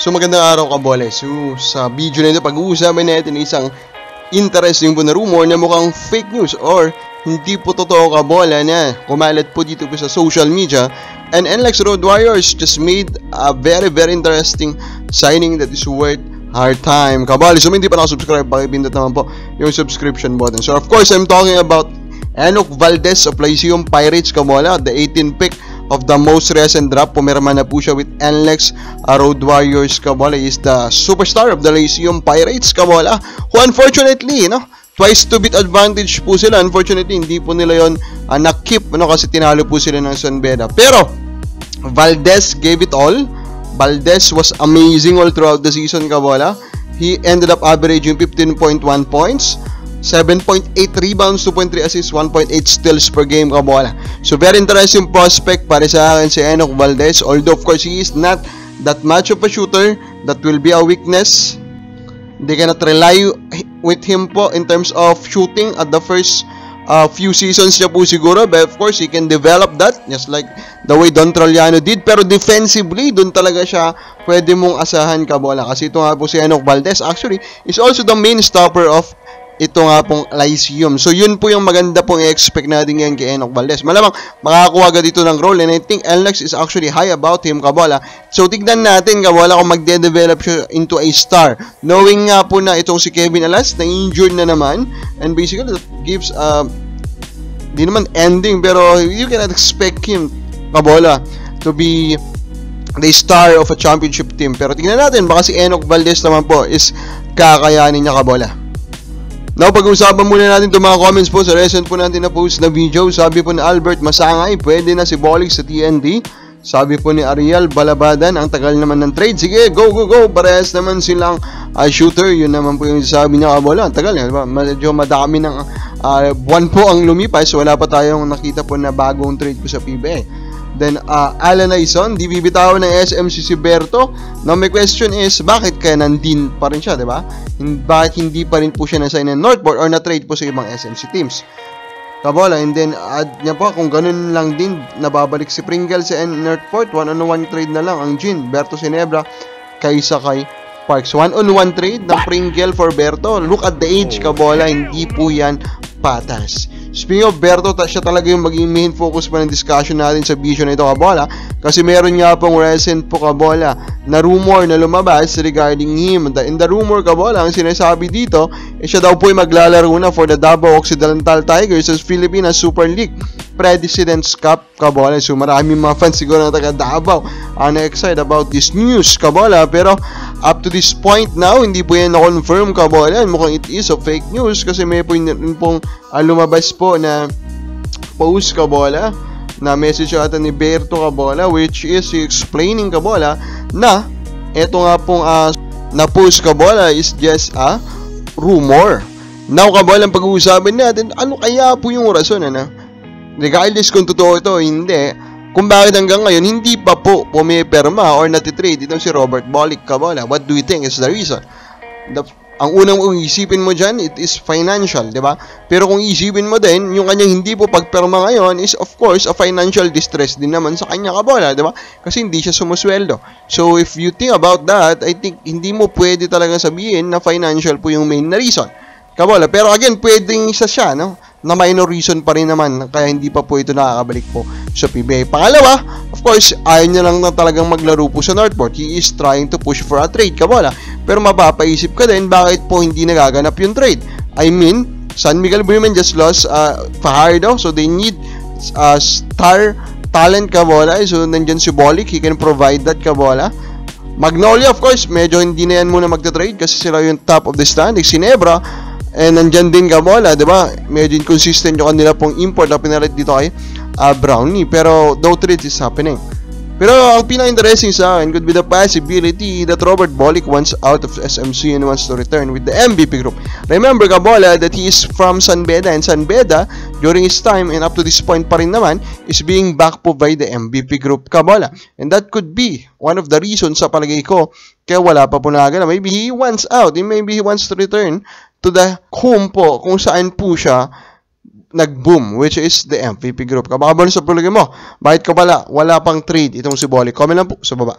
So magandang araw Kabole. So sa video na ito pag-uusapan natin isang interesting po na rumor na mukhang fake news or hindi po totoo Kabole na kumalat po dito po sa social media. And NLEX Road Warriors just made a very interesting signing that is worth our time Kabole. So hindi pa nakasubscribe, pakipindot naman po yung subscription button. So of course I'm talking about Enoch Valdez of Lyceum Pirates Kabole, the 18th pick of the most recent draft. Pumirma na po siya with NLEX Road Warriors Kabole. Is the superstar of the Lyceum Pirates Kabole, who unfortunately twice to beat advantage po sila. Unfortunately hindi po nila yon na-keep kasi tinalo po sila ng San Beda. Pero Valdez gave it all. Valdez was amazing all throughout the season Kabole. He ended up averaging 15.1 points, 7.8 rebounds, 2.3 assists, 1.8 steals per game Kabole. So very interesting prospect para sa akin si Enoch Valdez. Although of course he is not that much of a shooter, that will be a weakness. They cannot rely with him po in terms of shooting at the first few seasons niya po siguro. But of course he can develop that just like the way Don Troliano did. Pero defensively dun talaga siya pwede mong asahan Kabole. Kasi ito nga po si Enoch Valdez actually is also the main stopper of ito nga pong Lyceum. So yun po yung maganda pong i-expect natin ngayon kay Enoch Valdez. Malamang makakakuha agad dito ng role, and I think NLEX is actually high about him Kabole. So tignan natin Kabole kung magde-develop siya into a star. Knowing nga po na itong si Kevin Alas na injured na naman, and basically that gives di naman ending, pero you cannot expect him Kabole to be the star of a championship team. Pero tignan natin, baka si Enoch Valdez naman po is kakayanin niya Kabole. Now, pag-usapan muna natin itong mga comments po sa recent po natin na post na video. Sabi po ni Albert Masangay, pwede na si Bolig sa TND. Sabi po ni Ariel Balabadan, ang tagal naman ng trade. Sige, go! Parehas naman silang shooter. Yun naman po yung sabi niya Kabole. Ang tagal, diba? Medyo madami ng buwan po ang lumipas. Wala pa tayong nakita po na bagong trade po sa PBA. Then, Alan Aison, di bibitawan ng SMC si Berto. Now, my question is, bakit kaya nandin pa rin siya, diba? Bakit hindi pa rin po siya na-sign ng Northport or na-trade po sa ibang SMC teams? Kabole, and then, add niya po, kung ganun lang din, nababalik si Pringle sa Northport, one-on-one trade na lang ang Gin, Berto Sinebra, kaysa kay Parks. One-on-one trade ng Pringle for Berto. Look at the age, Kabole, hindi po yan patas. Speaking of Berto, siya talaga yung maging main focus pa ng discussion natin sa video na ito Kabole, kasi meron nga pong recent po Kabole na rumor na lumabas regarding him. In the rumor Kabole, ang sinasabi dito siya daw po ay maglalaro na for the Davao Occidental Tigers sa Philippines Super League President's Cup Kabole. So maraming mga fans siguro na taga Davao ang excited about this news Kabole, pero up to this point now hindi po yan na-confirm Kabole. Mukhang it is a fake news kasi may po pong lumabas po na post Kabole na message ata ni Berto Kabole, which is explaining Kabole na eto nga pong na post Kabole is just a rumor. Now Kabole, ang pag-uusapan natin, ano kaya po yung rason regardless kung totoo ito o hindi, kung bakit hanggang ngayon hindi pa po pumiperma or natitrade itong si Robert Bolick Kabole. What do you think is the reason? Ang unang isipin mo dyan, it is financial, di ba? Pero kung isipin mo din, yung kanyang hindi po pagperma ngayon is of course a financial distress din naman sa kanya Kabole, di ba? Kasi hindi siya sumusweldo. So if you think about that, I think hindi mo pwede talaga sabihin na financial po yung main na reason Kabole. Pero again, pwedeng isa siya, na minor reason pa rin naman kaya hindi pa po ito nakakabalik po sa PBA. Pangalawa, of course, ayaw niya lang na talagang maglaro po sa Northport. He is trying to push for a trade Kabole. Pero mapapaisip ka din, bakit po hindi nagaganap yung trade? I mean, San Miguel Women just lost Fajardo, so they need star talent Kabole. So nandyan si Bolick, he can provide that Kabole. Magnolia, of course, medyo hindi na yan muna magta-trade kasi sila yung top of the standings. Sinebra, and nandyan din Kabole, diba? Medyo inconsistent yung kanila pong import na pinalit dito kay Brownie. Pero no trade is happening. Pero ang pinaka-interesting sa akin could be the possibility that Robert Bolick wants out of SMC and wants to return with the MVP group. Remember Kabole that he is from San Beda, and San Beda during his time and up to this point pa rin naman is being backed po by the MVP group Kabole. And that could be one of the reasons sa palagay ko kaya wala pa po nagana. Maybe he wants out, maybe he wants to return to the home po kung saan po siya nag-boom, which is the MVP group. Kabaka ba sa palagay mo? Bakit ka pala wala pang trade itong si Bolick? Comment lang po sa baba.